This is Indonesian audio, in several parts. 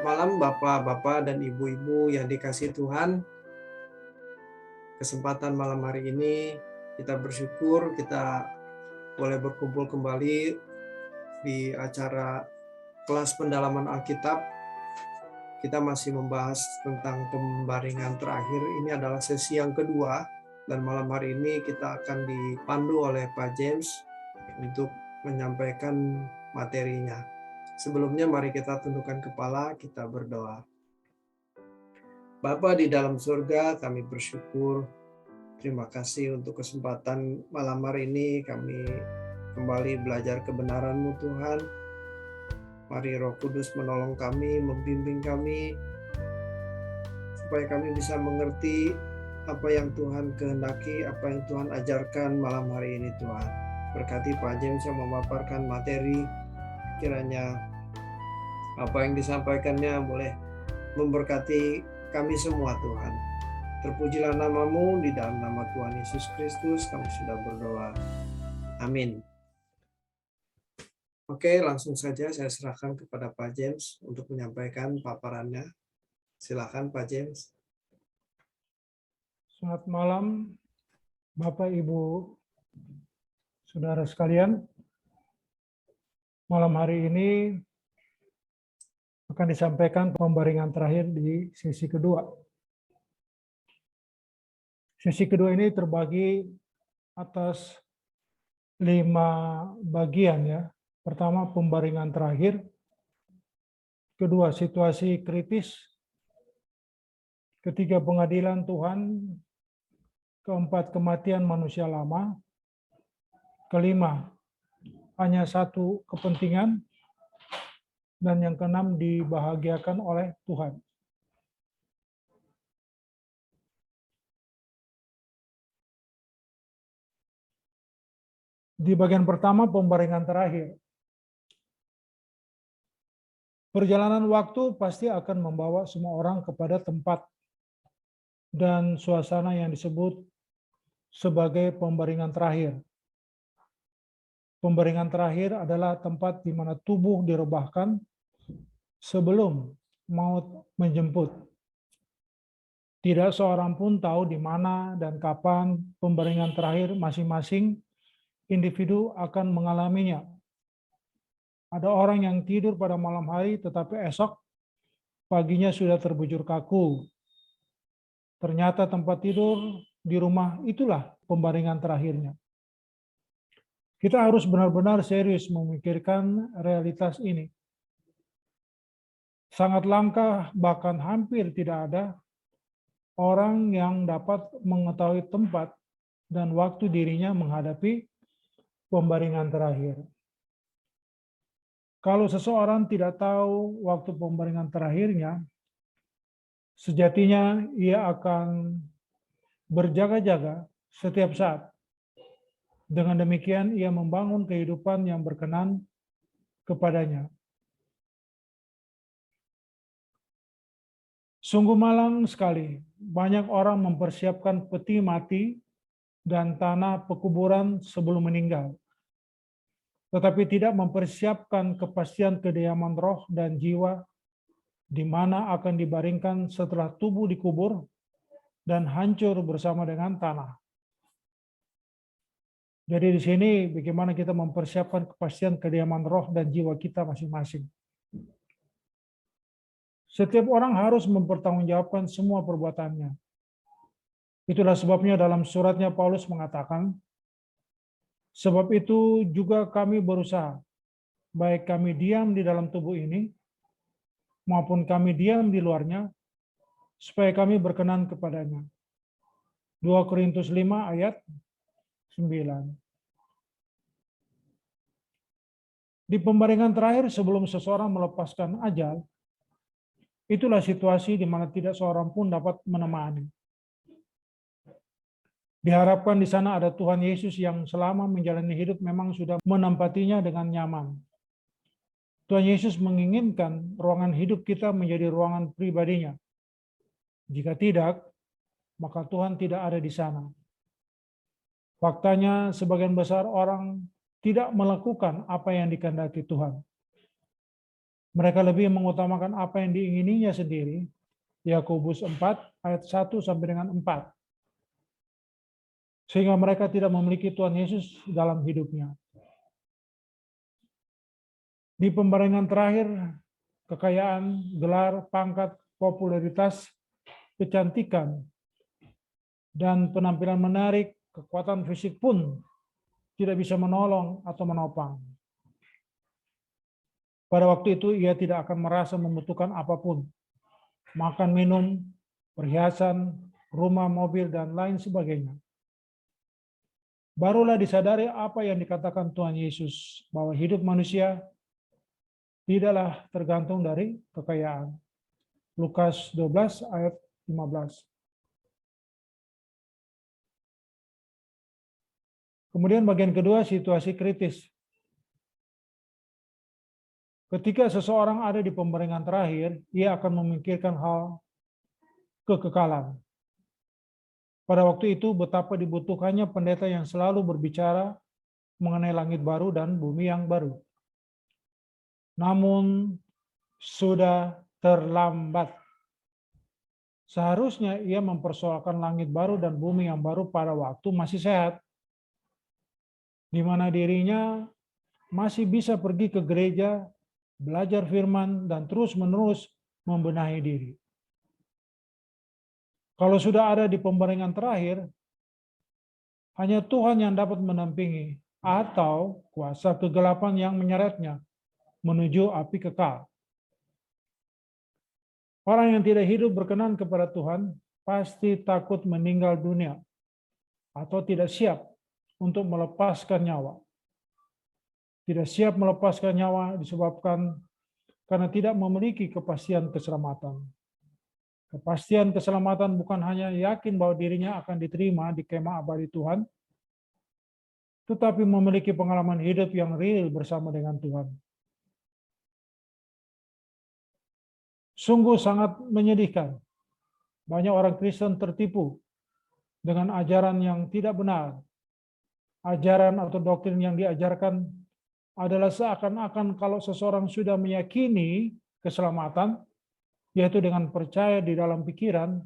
malam Bapak-Bapak dan Ibu-Ibu yang dikasihi Tuhan. Kesempatan malam hari ini kita bersyukur kita boleh berkumpul kembali di acara kelas pendalaman Alkitab. Kita masih membahas tentang pembaringan terakhir. Ini adalah sesi yang kedua dan malam hari ini kita akan dipandu oleh Pak James untuk menyampaikan materinya. Sebelumnya mari kita tundukkan kepala, kita berdoa. Bapa di dalam surga, kami bersyukur. Terima kasih untuk kesempatan malam hari ini kami kembali belajar kebenaran-Mu Tuhan. Mari Roh Kudus menolong kami, membimbing kami, supaya kami bisa mengerti apa yang Tuhan kehendaki, apa yang Tuhan ajarkan malam hari ini Tuhan. Berkati Pak James yang memaparkan materi, kiranya apa yang disampaikannya boleh memberkati kami semua Tuhan. Terpujilah nama-Mu, di dalam nama Tuhan Yesus Kristus kami sudah berdoa. Amin. Oke, langsung saja saya serahkan kepada Pak James untuk menyampaikan paparannya. Silakan Pak James. Selamat malam Bapak Ibu Saudara sekalian. Malam hari ini akan disampaikan pembaringan terakhir di sesi kedua. Sesi kedua ini terbagi atas 5 bagian ya. Pertama, pembaringan terakhir. Kedua, situasi kritis. Ketiga, pengadilan Tuhan. Keempat, kematian manusia lama. Kelima, hanya satu kepentingan. Dan yang keenam, dibahagiakan oleh Tuhan. Di bagian pertama, pembaringan terakhir. Perjalanan waktu pasti akan membawa semua orang kepada tempat dan suasana yang disebut sebagai pembaringan terakhir. Pembaringan terakhir adalah tempat di mana tubuh direbahkan sebelum maut menjemput. Tidak seorang pun tahu di mana dan kapan pembaringan terakhir masing-masing individu akan mengalaminya. Ada orang yang tidur pada malam hari tetapi esok paginya sudah terbujur kaku. Ternyata tempat tidur di rumah itulah pembaringan terakhirnya. Kita harus benar-benar serius memikirkan realitas ini. Sangat langka, bahkan hampir tidak ada orang yang dapat mengetahui tempat dan waktu dirinya menghadapi pembaringan terakhir. Kalau seseorang tidak tahu waktu pembaringan terakhirnya, sejatinya ia akan berjaga-jaga setiap saat. Dengan demikian ia membangun kehidupan yang berkenan kepadanya. Sungguh malang sekali, banyak orang mempersiapkan peti mati dan tanah pekuburan sebelum meninggal, tetapi tidak mempersiapkan kepastian kediaman roh dan jiwa di mana akan dibaringkan setelah tubuh dikubur dan hancur bersama dengan tanah. Jadi di sini bagaimana kita mempersiapkan kepastian kediaman roh dan jiwa kita masing-masing. Setiap orang harus mempertanggungjawabkan semua perbuatannya. Itulah sebabnya dalam suratnya Paulus mengatakan, sebab itu juga kami berusaha, baik kami diam di dalam tubuh ini, maupun kami diam di luarnya, supaya kami berkenan kepadanya. 2 Korintus 5 ayat 9. Di pembaringan terakhir sebelum seseorang melepaskan ajal, itulah situasi di mana tidak seorang pun dapat menemani. Diharapkan di sana ada Tuhan Yesus yang selama menjalani hidup memang sudah menempatinya dengan nyaman. Tuhan Yesus menginginkan ruangan hidup kita menjadi ruangan pribadinya. Jika tidak, maka Tuhan tidak ada di sana. Faktanya, sebagian besar orang tidak melakukan apa yang dikehendaki Tuhan. Mereka lebih mengutamakan apa yang diingininya sendiri. Yakobus 4 ayat 1 sampai dengan 4. Sehingga mereka tidak memiliki Tuhan Yesus dalam hidupnya. Di pembarengan terakhir, kekayaan, gelar, pangkat, popularitas, kecantikan, dan penampilan menarik, kekuatan fisik pun tidak bisa menolong atau menopang. Pada waktu itu ia tidak akan merasa membutuhkan apapun. Makan, minum, perhiasan, rumah, mobil, dan lain sebagainya. Barulah disadari apa yang dikatakan Tuhan Yesus, bahwa hidup manusia tidaklah tergantung dari kekayaan. Lukas 12 ayat 15. Kemudian bagian kedua, situasi kritis. Ketika seseorang ada di pembaringan terakhir, ia akan memikirkan hal kekekalan. Pada waktu itu betapa dibutuhkannya pendeta yang selalu berbicara mengenai langit baru dan bumi yang baru. Namun sudah terlambat. Seharusnya ia mempersoalkan langit baru dan bumi yang baru pada waktu masih sehat, di mana dirinya masih bisa pergi ke gereja, belajar firman, dan terus-menerus membenahi diri. Kalau sudah ada di pembaringan terakhir, hanya Tuhan yang dapat mendampingi atau kuasa kegelapan yang menyeretnya menuju api kekal. Orang yang tidak hidup berkenan kepada Tuhan pasti takut meninggal dunia atau tidak siap untuk melepaskan nyawa. Tidak siap melepaskan nyawa disebabkan karena tidak memiliki kepastian keselamatan. Kepastian keselamatan bukan hanya yakin bahwa dirinya akan diterima di kemah abadi Tuhan, tetapi memiliki pengalaman hidup yang real bersama dengan Tuhan. Sungguh sangat menyedihkan. Banyak orang Kristen tertipu dengan ajaran yang tidak benar. Ajaran atau doktrin yang diajarkan adalah seakan-akan kalau seseorang sudah meyakini keselamatan, yaitu dengan percaya di dalam pikiran,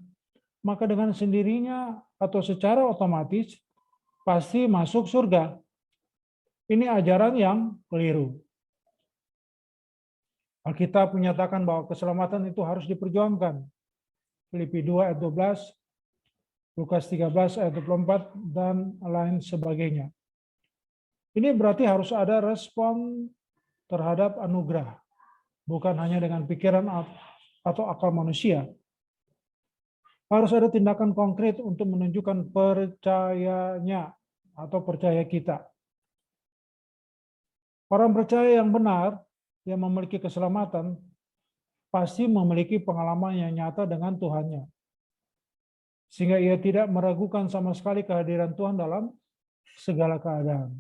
maka dengan sendirinya atau secara otomatis pasti masuk surga. Ini ajaran yang keliru. Alkitab menyatakan bahwa keselamatan itu harus diperjuangkan. Filipi 2 ayat 12, Lukas 13 ayat 24, dan lain sebagainya. Ini berarti harus ada respon terhadap anugerah, bukan hanya dengan pikiran atau akal manusia. Harus ada tindakan konkret untuk menunjukkan percayanya atau percaya kita. Orang percaya yang benar, yang memiliki keselamatan, pasti memiliki pengalaman yang nyata dengan Tuhannya. Sehingga ia tidak meragukan sama sekali kehadiran Tuhan dalam segala keadaan.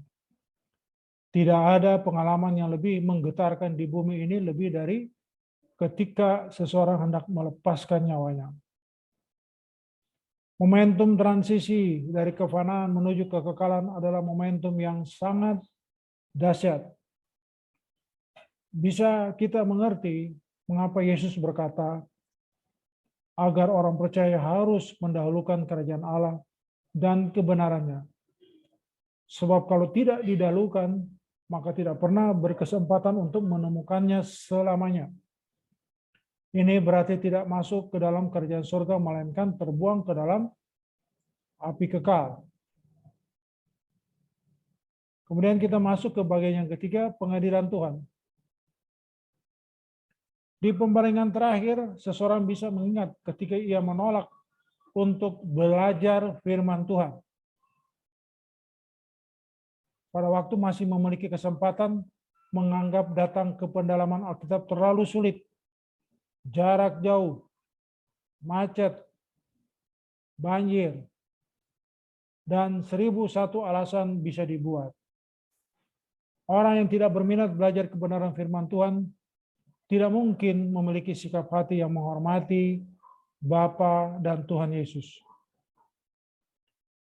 Tidak ada pengalaman yang lebih menggetarkan di bumi ini lebih dari ketika seseorang hendak melepaskan nyawanya. Momentum transisi dari kefanaan menuju kekekalan adalah momentum yang sangat dahsyat. Bisa kita mengerti mengapa Yesus berkata, agar orang percaya harus mendahulukan kerajaan Allah dan kebenarannya. Sebab kalau tidak didahulukan, maka tidak pernah berkesempatan untuk menemukannya selamanya. Ini berarti tidak masuk ke dalam kerajaan surga, melainkan terbuang ke dalam api kekal. Kemudian kita masuk ke bagian yang ketiga, pengadilan Tuhan. Di pembaringan terakhir, seseorang bisa mengingat ketika ia menolak untuk belajar firman Tuhan. Pada waktu masih memiliki kesempatan, menganggap datang ke pendalaman Alkitab terlalu sulit, jarak jauh, macet, banjir, dan 1001 alasan bisa dibuat. Orang yang tidak berminat belajar kebenaran firman Tuhan tidak mungkin memiliki sikap hati yang menghormati Bapa dan Tuhan Yesus.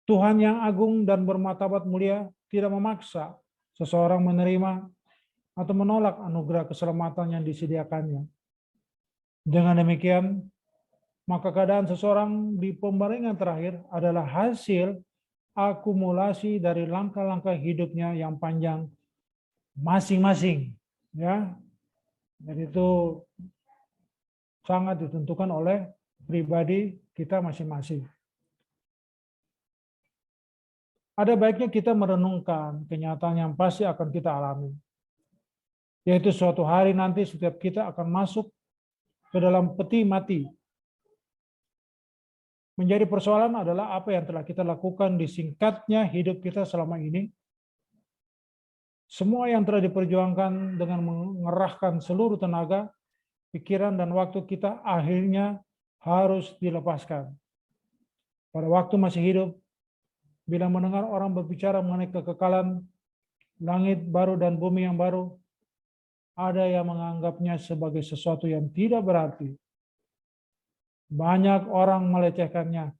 Tuhan yang agung dan bermartabat mulia tidak memaksa seseorang menerima atau menolak anugerah keselamatan yang disediakannya. Dengan demikian, maka keadaan seseorang di pembaringan terakhir adalah hasil akumulasi dari langkah-langkah hidupnya yang panjang masing-masing, ya. Jadi itu sangat ditentukan oleh pribadi kita masing-masing. Ada baiknya kita merenungkan kenyataan yang pasti akan kita alami, yaitu suatu hari nanti setiap kita akan masuk ke dalam peti mati. Menjadi persoalan adalah apa yang telah kita lakukan di singkatnya hidup kita selama ini. Semua yang telah diperjuangkan dengan mengerahkan seluruh tenaga, pikiran, dan waktu kita akhirnya harus dilepaskan. Pada waktu masih hidup, bila mendengar orang berbicara mengenai kekekalan, langit baru dan bumi yang baru, ada yang menganggapnya sebagai sesuatu yang tidak berarti. Banyak orang melecehkannya,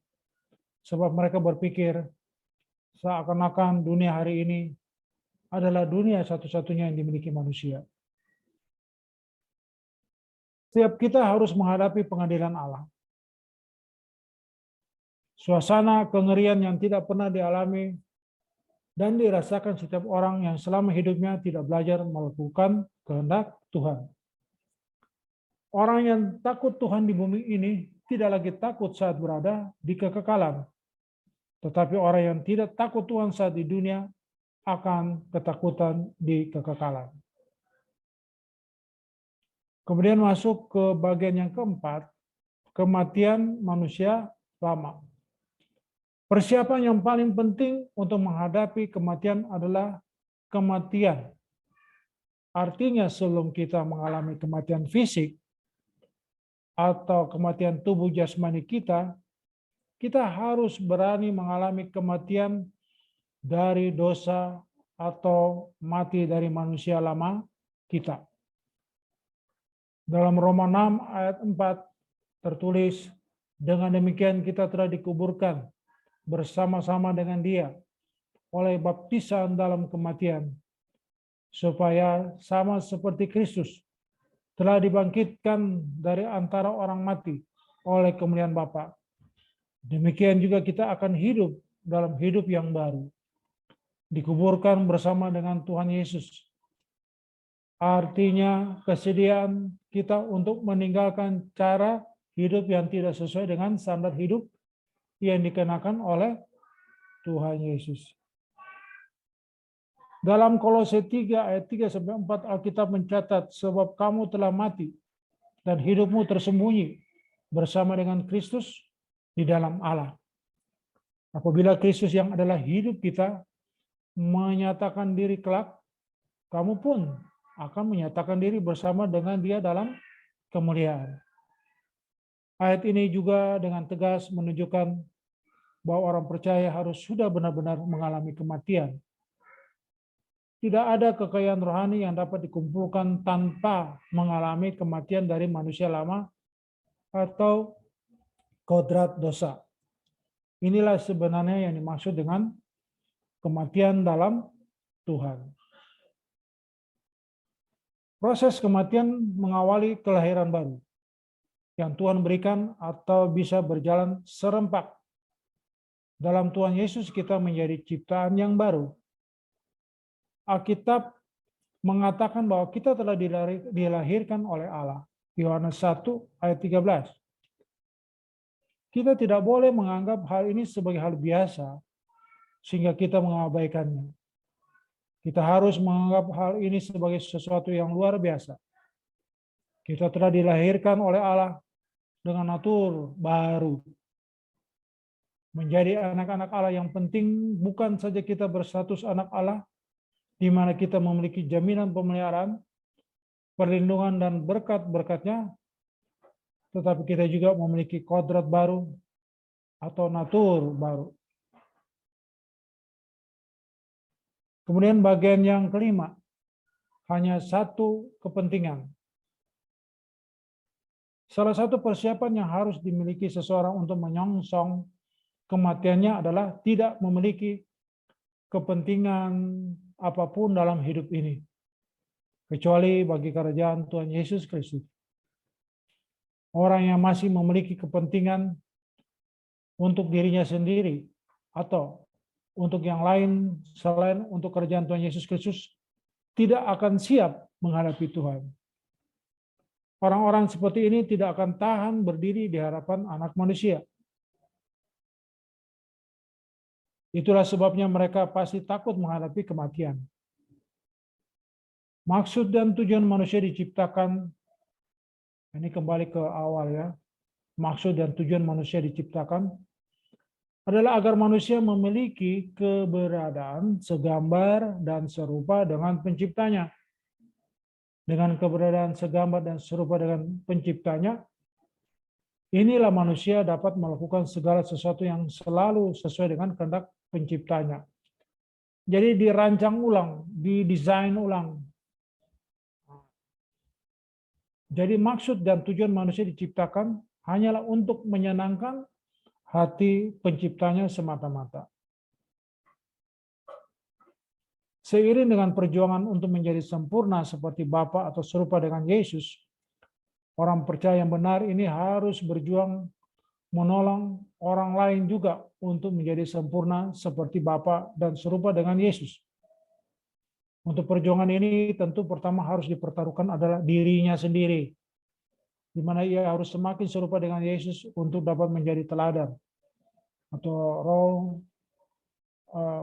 sebab mereka berpikir seakan-akan dunia hari ini adalah dunia satu-satunya yang dimiliki manusia. Setiap kita harus menghadapi pengadilan Allah. Suasana kengerian yang tidak pernah dialami dan dirasakan setiap orang yang selama hidupnya tidak belajar melakukan kehendak Tuhan. Orang yang takut Tuhan di bumi ini tidak lagi takut saat berada di kekekalan. Tetapi orang yang tidak takut Tuhan saat di dunia akan ketakutan di kekekalan. Kemudian masuk ke bagian yang keempat, kematian manusia lama. Persiapan yang paling penting untuk menghadapi kematian adalah kematian. Artinya sebelum kita mengalami kematian fisik atau kematian tubuh jasmani kita, kita harus berani mengalami kematian dari dosa atau mati dari manusia lama kita. Dalam Roma 6 ayat 4 tertulis, dengan demikian kita telah dikuburkan bersama-sama dengan Dia oleh baptisan dalam kematian, supaya sama seperti Kristus telah dibangkitkan dari antara orang mati oleh kemuliaan Bapa. Demikian juga kita akan hidup dalam hidup yang baru, dikuburkan bersama dengan Tuhan Yesus. Artinya kesediaan kita untuk meninggalkan cara hidup yang tidak sesuai dengan standar hidup yang dikenakan oleh Tuhan Yesus. Dalam Kolose 3 ayat 3-4 Alkitab mencatat, sebab kamu telah mati dan hidupmu tersembunyi bersama dengan Kristus di dalam Allah. Apabila Kristus yang adalah hidup kita menyatakan diri kelak, kamu pun akan menyatakan diri bersama dengan Dia dalam kemuliaan. Ayat ini juga dengan tegas menunjukkan bahwa orang percaya harus sudah benar-benar mengalami kematian. Tidak ada kekayaan rohani yang dapat dikumpulkan tanpa mengalami kematian dari manusia lama atau kodrat dosa. Inilah sebenarnya yang dimaksud dengan kematian dalam Tuhan. Proses kematian mengawali kelahiran baru yang Tuhan berikan atau bisa berjalan serempak. Dalam Tuhan Yesus kita menjadi ciptaan yang baru. Alkitab mengatakan bahwa kita telah dilahirkan oleh Allah. Yohanes 1 ayat 13. Kita tidak boleh menganggap hal ini sebagai hal biasa sehingga kita mengabaikannya. Kita harus menganggap hal ini sebagai sesuatu yang luar biasa. Kita telah dilahirkan oleh Allah dengan natur baru. Menjadi anak-anak Allah yang penting bukan saja kita berstatus anak Allah, di mana kita memiliki jaminan pemeliharaan, perlindungan, dan berkat-berkatnya, tetapi kita juga memiliki kodrat baru atau natur baru. Kemudian bagian yang kelima, hanya satu kepentingan. Salah satu persiapan yang harus dimiliki seseorang untuk menyongsong kematiannya adalah tidak memiliki kepentingan apapun dalam hidup ini. kecuali bagi kerajaan Tuhan Yesus Kristus. Orang yang masih memiliki kepentingan untuk dirinya sendiri atau untuk yang lain selain untuk kerajaan Tuhan Yesus Kristus tidak akan siap menghadapi Tuhan. Orang-orang seperti ini tidak akan tahan berdiri di hadapan Anak Manusia. Itulah sebabnya mereka pasti takut menghadapi kematian. Maksud dan tujuan manusia diciptakan, ini kembali ke awal ya. Maksud dan tujuan manusia diciptakan adalah agar manusia memiliki keberadaan segambar dan serupa dengan penciptanya. Dengan keberadaan segambar dan serupa dengan penciptanya, inilah manusia dapat melakukan segala sesuatu yang selalu sesuai dengan kehendak penciptanya. Jadi dirancang ulang, didesain ulang. Jadi maksud dan tujuan manusia diciptakan hanyalah untuk menyenangkan hati penciptanya semata-mata. Seiring dengan perjuangan untuk menjadi sempurna seperti Bapa atau serupa dengan Yesus, orang percaya yang benar ini harus berjuang menolong orang lain juga untuk menjadi sempurna seperti Bapa dan serupa dengan Yesus. Untuk perjuangan ini tentu pertama harus dipertaruhkan adalah dirinya sendiri, di mana ia harus semakin serupa dengan Yesus untuk dapat menjadi teladan atau role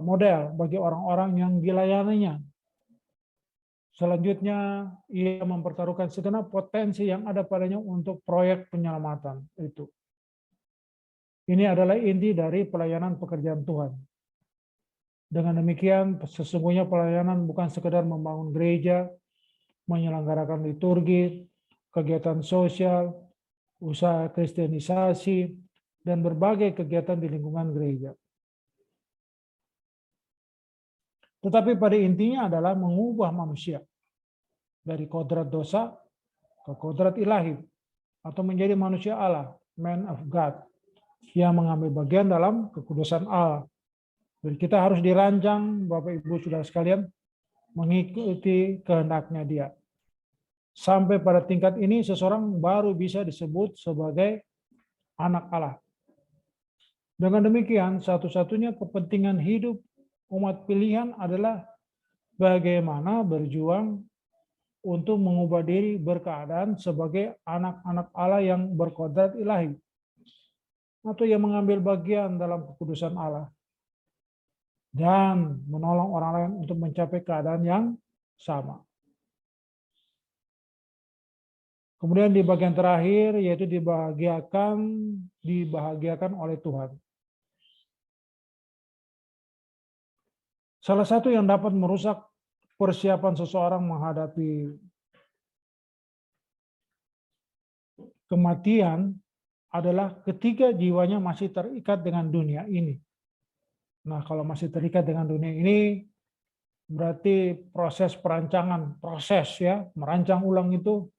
model bagi orang-orang yang dilayaninya. Selanjutnya, ia mempertaruhkan segenap potensi yang ada padanya untuk proyek penyelamatan itu. Ini adalah inti dari pelayanan pekerjaan Tuhan. Dengan demikian, sesungguhnya pelayanan bukan sekedar membangun gereja, menyelenggarakan liturgi, kegiatan sosial, usaha kristenisasi, dan berbagai kegiatan di lingkungan gereja. Tetapi pada intinya adalah mengubah manusia dari kodrat dosa ke kodrat ilahi, atau menjadi manusia Allah, man of God, yang mengambil bagian dalam kekudusan Allah. Jadi kita harus dirancang, Bapak Ibu Saudara sekalian, mengikuti kehendaknya Dia. Sampai pada tingkat ini seseorang baru bisa disebut sebagai anak Allah. Dengan demikian, satu-satunya kepentingan hidup umat pilihan adalah bagaimana berjuang untuk mengubah diri berkeadaan sebagai anak-anak Allah yang berkodrat ilahi, atau yang mengambil bagian dalam kekudusan Allah, dan menolong orang lain untuk mencapai keadaan yang sama. Kemudian di bagian terakhir yaitu dibahagiakan oleh Tuhan. Salah satu yang dapat merusak persiapan seseorang menghadapi kematian adalah ketika jiwanya masih terikat dengan dunia ini. Nah, kalau masih terikat dengan dunia ini, berarti proses perancangan, merancang ulang itu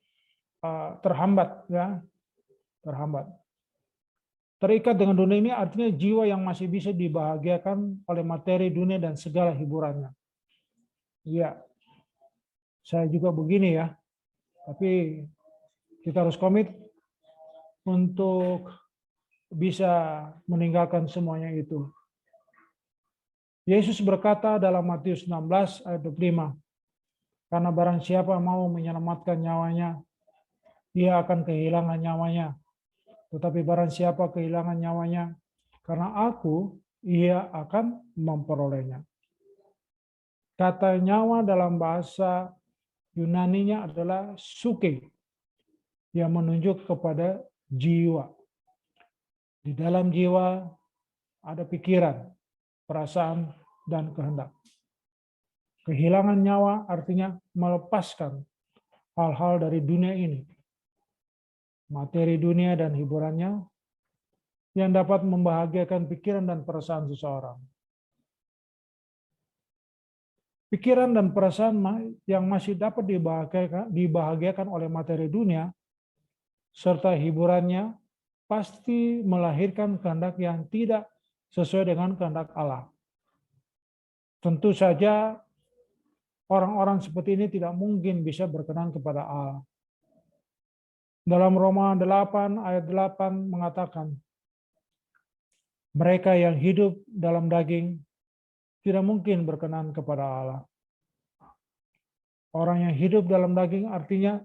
terhambat, ya, terhambat. Terikat dengan dunia ini artinya jiwa yang masih bisa dibahagiakan oleh materi dunia dan segala hiburannya. Iya, saya juga begini ya, tapi kita harus komit untuk bisa meninggalkan semuanya itu. Yesus berkata dalam Matius 16 ayat 25, karena barang siapa mau menyelamatkan nyawanya, ia akan kehilangan nyawanya. Tetapi barang siapa kehilangan nyawanya, karena aku, ia akan memperolehnya. Kata nyawa dalam bahasa Yunaninya adalah suke, yang menunjuk kepada jiwa. Di dalam jiwa ada pikiran, perasaan, dan kehendak. Kehilangan nyawa artinya melepaskan hal-hal dari dunia ini, materi dunia dan hiburannya yang dapat membahagiakan pikiran dan perasaan seseorang. Pikiran dan perasaan yang masih dapat dibahagiakan oleh materi dunia serta hiburannya pasti melahirkan kehendak yang tidak sesuai dengan kehendak Allah. Tentu saja orang-orang seperti ini tidak mungkin bisa berkenan kepada Allah. Dalam Roma 8 ayat 8 mengatakan, mereka yang hidup dalam daging tidak mungkin berkenan kepada Allah. Orang yang hidup dalam daging artinya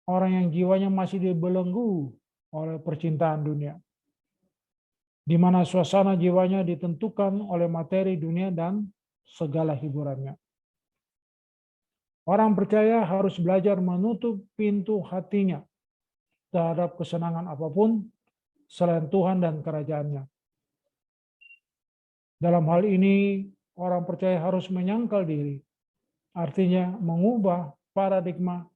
orang yang jiwanya masih dibelenggu oleh percintaan dunia, di mana suasana jiwanya ditentukan oleh materi dunia dan segala hiburannya. Orang percaya harus belajar menutup pintu hatinya terhadap kesenangan apapun selain Tuhan dan kerajaannya. Dalam hal ini, orang percaya harus menyangkal diri, artinya mengubah paradigma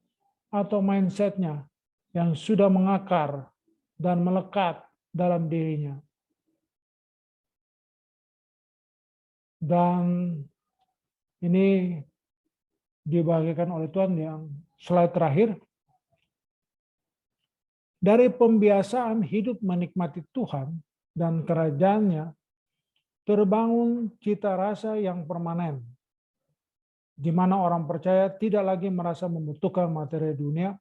atau mindset-nya yang sudah mengakar dan melekat dalam dirinya. Dan ini dibagikan oleh Tuhan yang slide terakhir. Dari pembiasaan hidup menikmati Tuhan dan kerajaannya, terbangun cita rasa yang permanen, di mana orang percaya tidak lagi merasa membutuhkan materi dunia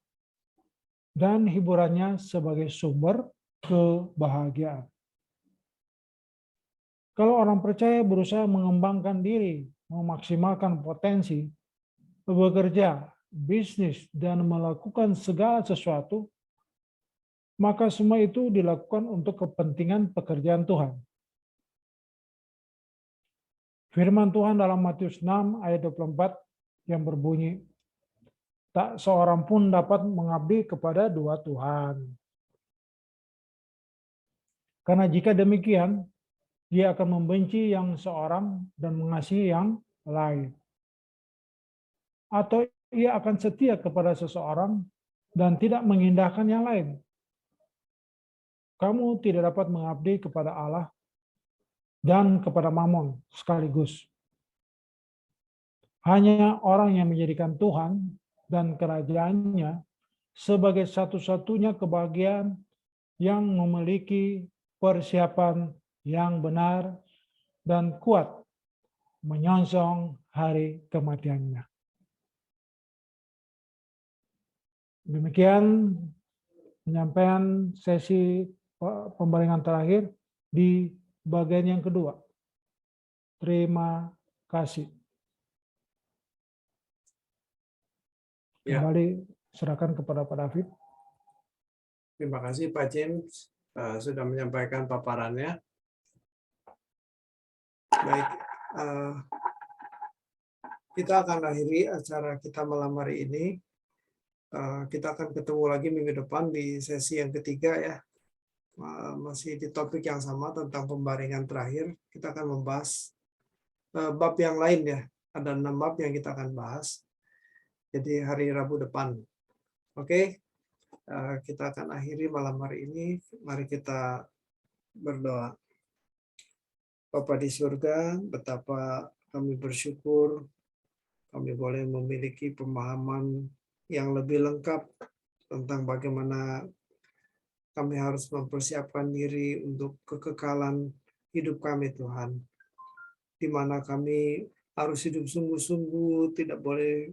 dan hiburannya sebagai sumber kebahagiaan. Kalau orang percaya berusaha mengembangkan diri, memaksimalkan potensi, bekerja, bisnis, dan melakukan segala sesuatu, maka semua itu dilakukan untuk kepentingan pekerjaan Tuhan. Firman Tuhan dalam Matius 6 ayat 24 yang berbunyi, tak seorang pun dapat mengabdi kepada dua Tuhan. Karena jika demikian, dia akan membenci yang seorang dan mengasihi yang lain. Atau ia akan setia kepada seseorang dan tidak mengindahkan yang lain. Kamu tidak dapat mengabdi kepada Allah dan kepada Mamon sekaligus. Hanya orang yang menjadikan Tuhan dan kerajaannya sebagai satu-satunya kebahagiaan yang memiliki persiapan yang benar dan kuat menyongsong hari kematiannya. Demikian penyampaian sesi pembaringan terakhir di bagian yang kedua. Terima kasih. Kembali serahkan kepada Pak David. Terima kasih Pak James sudah menyampaikan paparannya. Baik, kita akan akhiri acara kita malam hari ini. Kita akan ketemu lagi minggu depan di sesi yang ketiga ya. Masih di topik yang sama tentang pembaringan terakhir. Kita akan membahas bab yang lain ya. Ada 6 bab yang kita akan bahas. Jadi hari Rabu depan. Oke, kita akan akhiri malam hari ini. Mari kita berdoa. Bapa di surga, betapa kami bersyukur kami boleh memiliki pemahaman yang lebih lengkap tentang bagaimana kami harus mempersiapkan diri untuk kekekalan hidup kami, Tuhan. Di mana kami harus hidup sungguh-sungguh, tidak boleh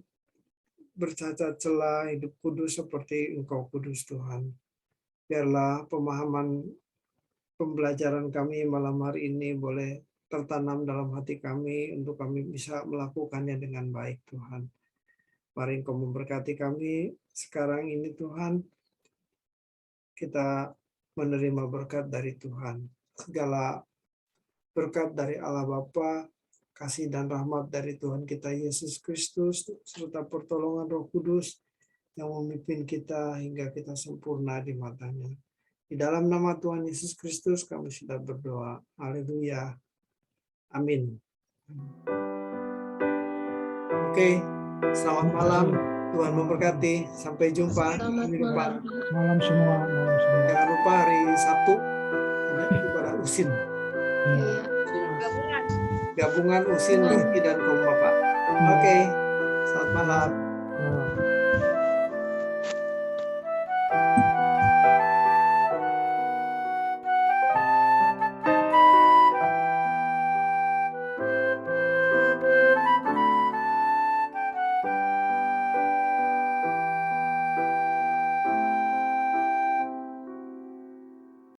bercacat celah, hidup kudus seperti Engkau kudus, Tuhan. Biarlah pemahaman pembelajaran kami malam hari ini boleh tertanam dalam hati kami untuk kami bisa melakukannya dengan baik, Tuhan. Mari Engkau memberkati kami sekarang ini, Tuhan. Kita menerima berkat dari Tuhan. Segala berkat dari Allah Bapa, kasih dan rahmat dari Tuhan kita Yesus Kristus, serta pertolongan Roh Kudus yang memimpin kita hingga kita sempurna di matanya. Di dalam nama Tuhan Yesus Kristus kami sudah berdoa. Haleluya. Amin. Oke, selamat malam. Tuhan memberkati. Sampai jumpa minggu depan. Malam semua. Jangan lupa hari Sabtu ada ibadah usin. Gabungan usin Riki dan kaum bapak. Oke, selamat malam.